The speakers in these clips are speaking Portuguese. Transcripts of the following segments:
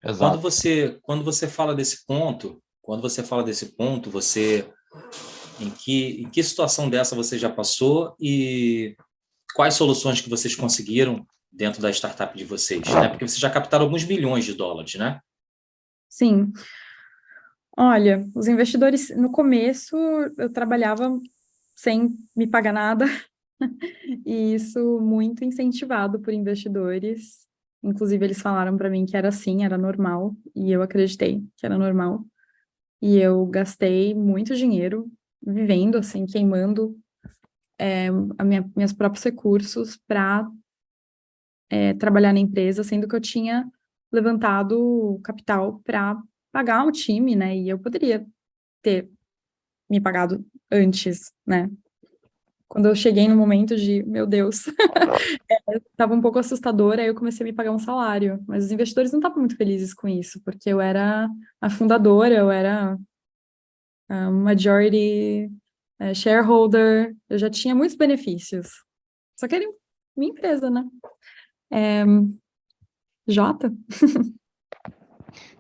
Quando Exato. você, quando você fala desse ponto, quando você fala desse ponto, você em que situação dessa você já passou e quais soluções que vocês conseguiram dentro da startup de vocês, né? Porque vocês já captaram alguns bilhões de dólares, né? Sim. Olha, os investidores, no começo, eu trabalhava sem me pagar nada, e isso muito incentivado por investidores. Inclusive, eles falaram para mim que era assim, era normal, e eu acreditei que era normal. E eu gastei muito dinheiro vivendo, assim, queimando meus próprios recursos para trabalhar na empresa, sendo que eu tinha levantado capital para pagar o time, né? E eu poderia ter me pagado antes, né? Quando eu cheguei no momento de, meu Deus, estava um pouco assustador, aí eu comecei a me pagar um salário. Mas os investidores não estavam muito felizes com isso, porque eu era a fundadora, eu era a majority shareholder, eu já tinha muitos benefícios. Só que era minha empresa, né? Jota?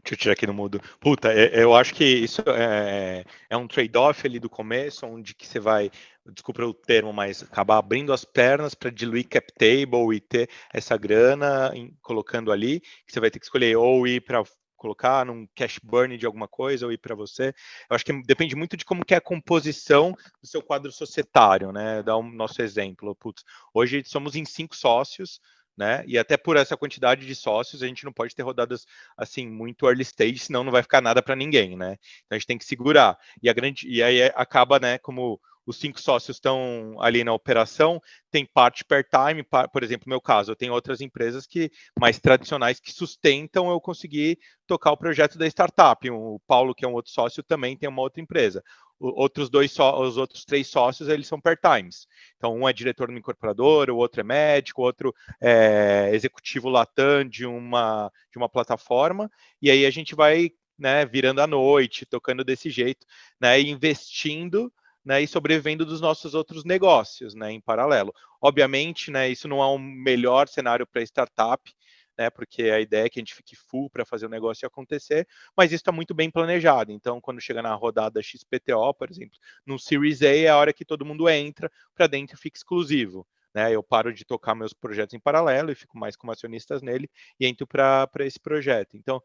Deixa eu tirar aqui no mudo. Puta, eu acho que isso é um trade-off ali do começo, onde que você vai, desculpa o termo, mas acabar abrindo as pernas para diluir cap table e ter essa grana colocando ali, que você vai ter que escolher ou ir para colocar num cash burn de alguma coisa ou ir para você. Eu acho que depende muito de como que é a composição do seu quadro societário, né? Dá um nosso exemplo. Putz, hoje somos em 5 sócios, né? E até por essa quantidade de sócios, a gente não pode ter rodadas assim muito early stage, senão não vai ficar nada para ninguém, né? Então a gente tem que segurar. E aí acaba, né, como os 5 sócios estão ali na operação, tem parte part-time, por exemplo, no meu caso, eu tenho outras empresas que mais tradicionais que sustentam eu conseguir tocar o projeto da startup. O Paulo, que é um outro sócio, também tem uma outra empresa. Os outros 3 sócios, eles são part-times. Então, um é diretor de uma incorporadora, o outro é médico, o outro é executivo Latam de uma plataforma, e aí a gente vai, né, virando à noite, tocando desse jeito, né, e investindo, né, e sobrevivendo dos nossos outros negócios, né, em paralelo. Obviamente, né, isso não é um melhor cenário para startup, né, porque a ideia é que a gente fique full para fazer o negócio acontecer, mas isso está muito bem planejado. Então, quando chega na rodada XPTO, por exemplo, no Series A é a hora que todo mundo entra, para dentro e fica exclusivo. Né, eu paro de tocar meus projetos em paralelo e fico mais como acionistas nele e entro para esse projeto. Então,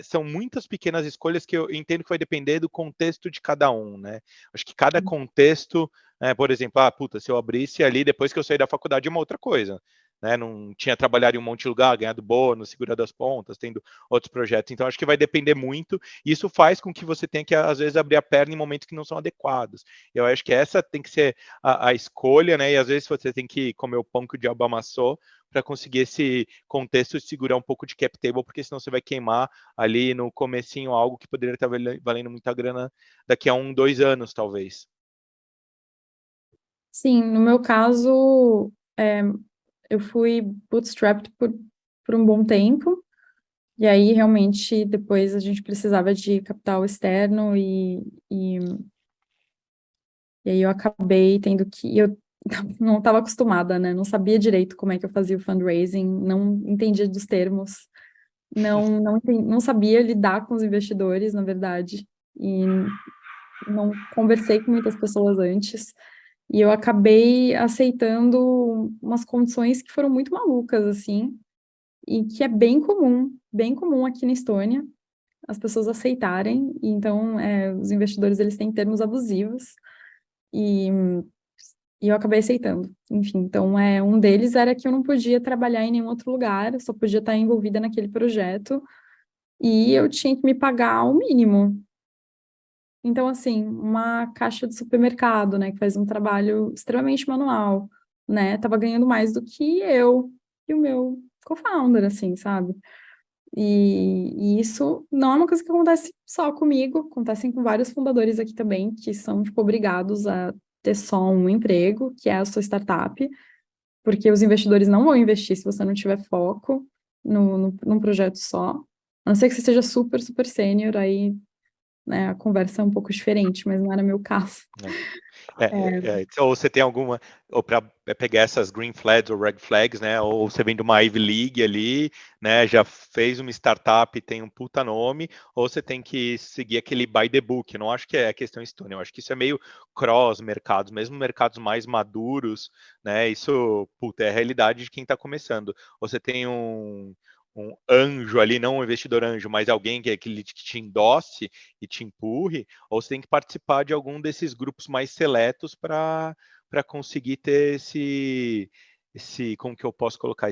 são muitas pequenas escolhas que eu entendo que vai depender do contexto de cada um, né? Acho que cada contexto, por exemplo, se eu abrisse ali depois que eu saí da faculdade é uma outra coisa. Né, não tinha trabalhado em um monte de lugar, ganhado bônus, segurado as pontas, tendo outros projetos. Então, acho que vai depender muito. E isso faz com que você tenha que, às vezes, abrir a perna em momentos que não são adequados. Eu acho que essa tem que ser a escolha, né? E às vezes você tem que comer o pão que o diabo amassou para conseguir esse contexto de segurar um pouco de cap table, porque senão você vai queimar ali no comecinho algo que poderia estar valendo muita grana daqui a 1, 2 anos, talvez. Sim, no meu caso, eu fui bootstrapped por um bom tempo, e aí realmente depois a gente precisava de capital externo e aí eu acabei tendo que... Eu não estava acostumada, né? Não sabia direito como é que eu fazia o fundraising, não entendia dos termos, não sabia lidar com os investidores, na verdade, e não conversei com muitas pessoas antes, e eu acabei aceitando umas condições que foram muito malucas, assim, e que é bem comum aqui na Estônia, as pessoas aceitarem, e então os investidores eles têm termos abusivos, e, e eu acabei aceitando. Enfim, então um deles era que eu não podia trabalhar em nenhum outro lugar, eu só podia estar envolvida naquele projeto, e eu tinha que me pagar o mínimo. Então, assim, uma caixa de supermercado, né, que faz um trabalho extremamente manual, né, tava ganhando mais do que eu e o meu co-founder, assim, sabe? E isso não é uma coisa que acontece só comigo, acontecem com vários fundadores aqui também, que são, tipo, obrigados a ter só um emprego, que é a sua startup, porque os investidores não vão investir se você não tiver foco num projeto só. A não ser que você seja super, super sênior, aí, né, a conversa é um pouco diferente, mas não era meu caso. Ou você tem alguma, ou para pegar essas green flags ou red flags, né? Ou você vem de uma Ivy League ali, né? Já fez uma startup, tem um puta nome, ou você tem que seguir aquele by the book. Eu não acho que é questão Stone, eu acho que isso é meio cross mercados, mesmo mercados mais maduros, né? Isso, puta, é a realidade de quem está começando. Ou você tem um anjo ali, não um investidor anjo, mas alguém que te endosse e te empurre, ou você tem que participar de algum desses grupos mais seletos para conseguir ter como que eu posso colocar,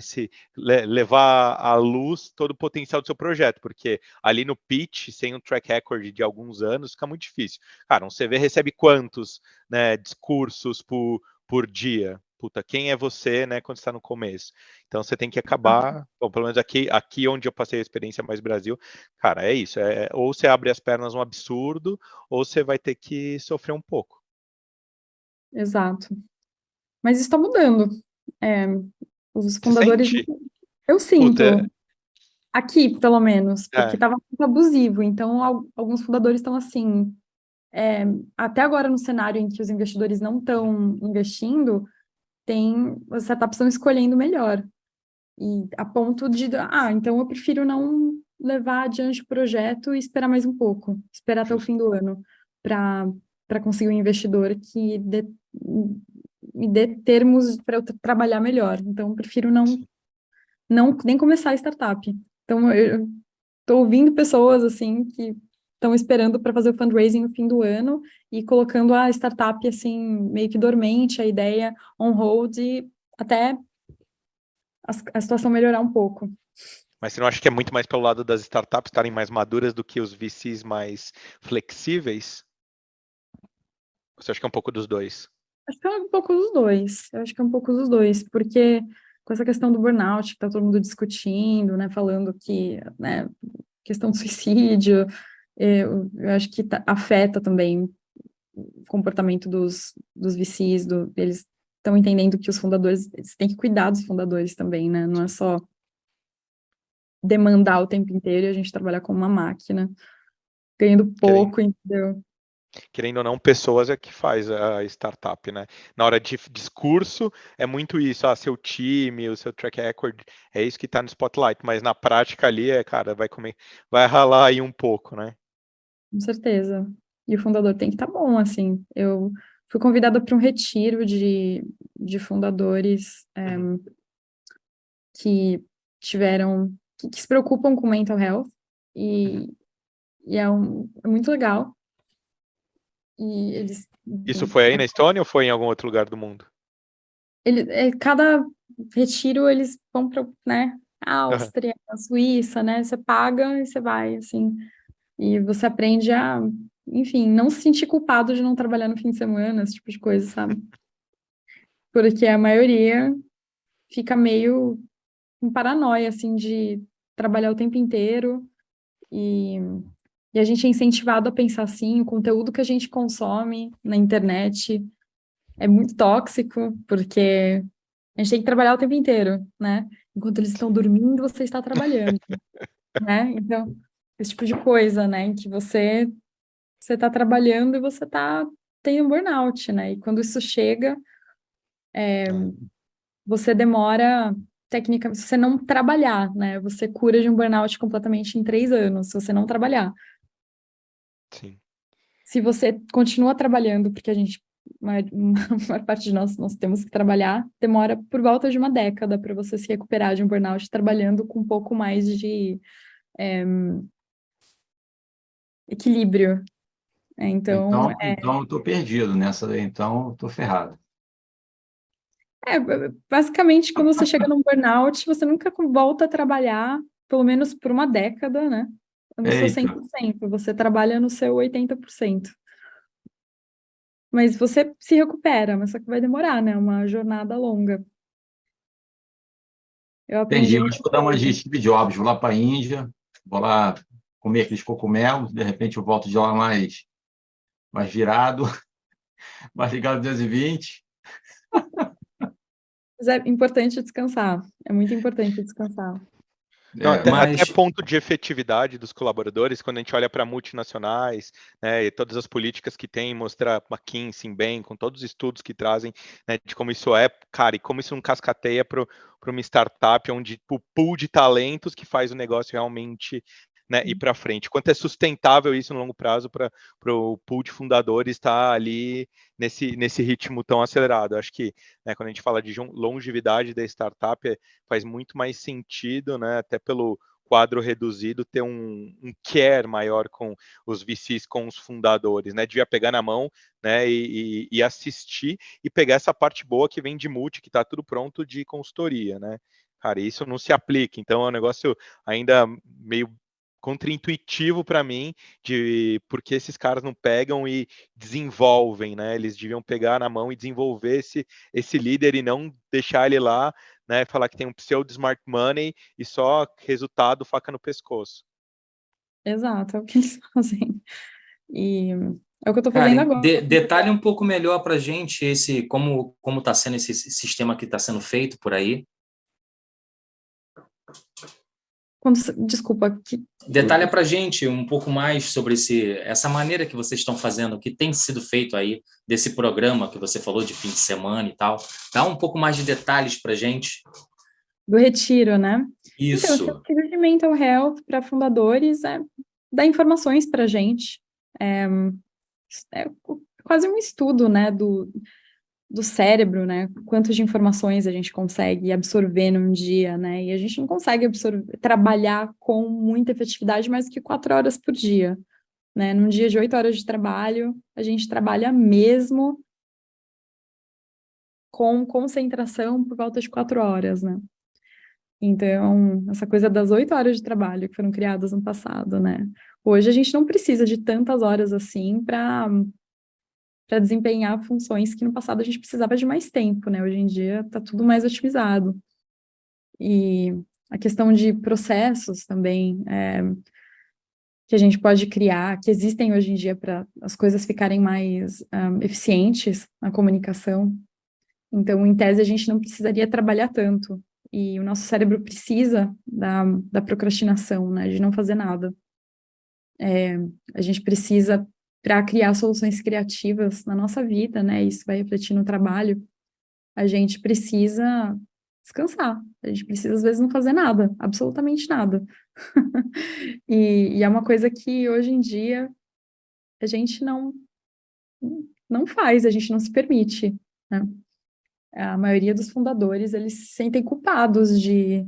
levar à luz todo o potencial do seu projeto, porque ali no pitch, sem um track record de alguns anos, fica muito difícil. Cara, um CV recebe quantos, né, discursos por dia? Puta, quem é você, né, quando está no começo? Então você tem que acabar, bom, pelo menos aqui onde eu passei a experiência mais Brasil, cara, é isso, ou você abre as pernas um absurdo, ou você vai ter que sofrer um pouco. Exato. Mas isso está mudando. É, os Você fundadores, sente? eu Puta, sinto, aqui pelo menos, porque é, estava muito abusivo. Então, alguns fundadores estão assim. Até agora, no cenário em que os investidores não estão investindo, as startups estão escolhendo melhor. E a ponto de, então eu prefiro não levar adiante o projeto e esperar mais um pouco, esperar até o fim justo. do ano, para conseguir um investidor que me dê termos para eu trabalhar melhor. Então, eu prefiro não nem começar a startup. Então, eu estou ouvindo pessoas assim que estão esperando para fazer o fundraising no fim do ano e colocando a startup assim meio que dormente, a ideia on hold até a situação melhorar um pouco. Mas você não acha que é muito mais pelo lado das startups estarem mais maduras do que os VCs mais flexíveis? Você acha que é um pouco dos dois? Acho que é um pouco dos dois. Eu acho que é um pouco dos dois, porque com essa questão do burnout, que está todo mundo discutindo, né, falando que, né, questão do suicídio, eu acho que afeta também o comportamento dos VCs, eles estão entendendo que os fundadores, eles têm que cuidar dos fundadores também, né, não é só demandar o tempo inteiro e a gente trabalhar como uma máquina, ganhando Querendo, pouco, entendeu? querendo ou não, pessoas é que faz a startup, né? Na hora de discurso, é muito isso, seu time, o seu track record, é isso que tá no spotlight, mas na prática ali, cara, vai ralar aí um pouco, né? Com certeza. E o fundador tem que estar bom, assim. Eu fui convidada para um retiro de fundadores Uhum, que que se preocupam com mental health, uhum. e, é muito legal. E Isso foi aí na Estônia ou foi em algum outro lugar do mundo? cada retiro eles vão para, né, a Aham. Áustria, a Suíça, né? Você paga e você vai, assim. E você aprende enfim, não se sentir culpado de não trabalhar no fim de semana, esse tipo de coisa, sabe? Porque a maioria fica meio com paranoia, assim, de trabalhar o tempo inteiro e, e a gente é incentivado a pensar assim, o conteúdo que a gente consome na internet é muito tóxico, porque a gente tem que trabalhar o tempo inteiro, né? Enquanto eles estão dormindo, você está trabalhando, né? Então, esse tipo de coisa, né? Em que você está trabalhando e você está tendo um burnout, né? E quando isso chega, você demora, tecnicamente, se você não trabalhar, né? Você cura de um burnout completamente em 3 anos, se você não trabalhar. Sim. Se você continua trabalhando, porque maior parte de nós temos que trabalhar, demora por volta de uma década para você se recuperar de um burnout trabalhando com um pouco mais de é, equilíbrio. Então, Então eu estou perdido nessa, então eu estou ferrado. é, basicamente, quando você chega num burnout, você nunca volta a trabalhar, pelo menos por uma década, né? No seu Eita, 100%, você trabalha no seu 80%. Mas você se recupera, mas só que vai demorar, né? Uma jornada longa. Eu entendi. aprendi Eu muita acho que vou dar uma de coisa. Steve Jobs, vou lá para a Índia, vou lá comer aqueles cogumelos, de repente eu volto de lá mais virado, mais ligado 220. Mas é importante descansar. É muito importante descansar. Não, até Mas ponto de efetividade dos colaboradores, quando a gente olha para multinacionais, né, e todas as políticas que tem, mostra McKinsey, bem, com todos os estudos que trazem, né, de como isso é, cara, e como isso não cascateia para uma startup, onde o pool de talentos que faz o negócio realmente, né, ir para frente. Quanto é sustentável isso no longo prazo para o pool de fundadores estar ali nesse ritmo tão acelerado. Acho que, né, quando a gente fala de longevidade da startup, faz muito mais sentido, né, até pelo quadro reduzido, ter um care maior com os VCs, com os fundadores, né? Devia pegar na mão, né, e assistir e pegar essa parte boa que vem de multi, que está tudo pronto de consultoria, né? Cara, isso não se aplica, então é um negócio ainda meio contraintuitivo para mim de por que esses caras não pegam e desenvolvem, né? Eles deviam pegar na mão e desenvolver esse líder e não deixar ele lá, né? Falar que tem um pseudo smart money e só resultado faca no pescoço. Exato, é o que eles fazem. E é o que eu estou fazendo Karen, agora. detalhe um pouco melhor para a gente como está sendo esse sistema que está sendo feito por aí. Desculpa, Detalhe para a gente um pouco mais sobre essa maneira que vocês estão fazendo, o que tem sido feito aí desse programa que você falou de fim de semana e tal. Dá um pouco mais de detalhes para a gente. do retiro, né? Então, esse Isso. retiro de mental health para fundadores dá informações para a gente. É quase um estudo, né, do cérebro, né? Quantas de informações a gente consegue absorver num dia, né? E a gente não consegue trabalhar com muita efetividade mais do que 4 horas por dia, né? Num dia de 8 horas de trabalho, a gente trabalha mesmo com concentração por volta de 4 horas, né? Então, essa coisa das 8 horas de trabalho que foram criadas no passado, né? Hoje a gente não precisa de tantas horas assim para desempenhar funções que no passado a gente precisava de mais tempo, né? Hoje em dia está tudo mais otimizado. E a questão de processos também, que a gente pode criar, que existem hoje em dia para as coisas ficarem mais eficientes na comunicação. Então, em tese, a gente não precisaria trabalhar tanto. E o nosso cérebro precisa da procrastinação, né? De não fazer nada. A gente precisa, para criar soluções criativas na nossa vida, né? Isso vai refletir no trabalho. A gente precisa descansar. A gente precisa, às vezes, não fazer nada, absolutamente nada. E é uma coisa que, hoje em dia, a gente não faz, a gente não se permite, né? A maioria dos fundadores, eles se sentem culpados de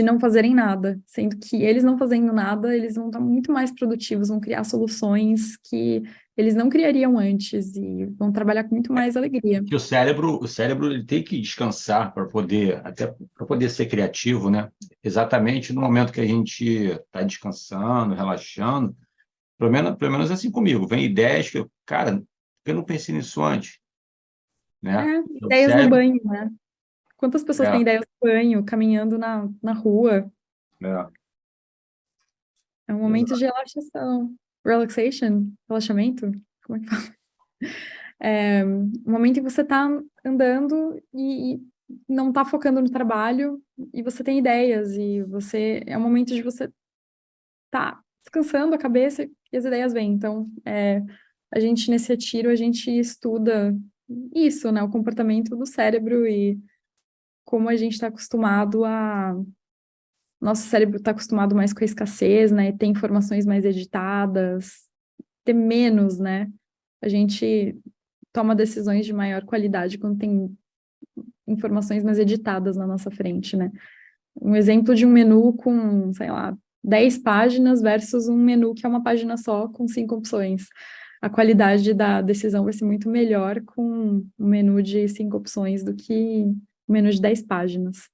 não fazerem nada, sendo que eles não fazendo nada, eles vão estar muito mais produtivos, vão criar soluções que eles não criariam antes e vão trabalhar com muito mais alegria. Que o cérebro ele tem que descansar para poder ser criativo, né? Exatamente no momento que a gente está descansando, relaxando, pelo menos assim comigo, vem ideias que cara, por que eu não pensei nisso antes, né? O Ideias no cérebro, banho, né? Quantas pessoas é, têm ideias no banho, caminhando na rua? é, É um momento de relaxação. Relaxamento? Como é que fala? É um momento em que você está andando e não está focando no trabalho e você tem ideias e é um momento de você tá descansando a cabeça e as ideias vêm. Então, a gente nesse retiro, a gente estuda isso, né? O comportamento do cérebro e como a gente está acostumado nosso cérebro está acostumado mais com a escassez, né? Ter informações mais editadas, ter menos, né? A gente toma decisões de maior qualidade quando tem informações mais editadas na nossa frente, né? Um exemplo de um menu com, sei lá, 10 páginas versus um menu que é uma página só com 5 opções. A qualidade da decisão vai ser muito melhor com um menu de 5 opções do que um menu de 10 páginas.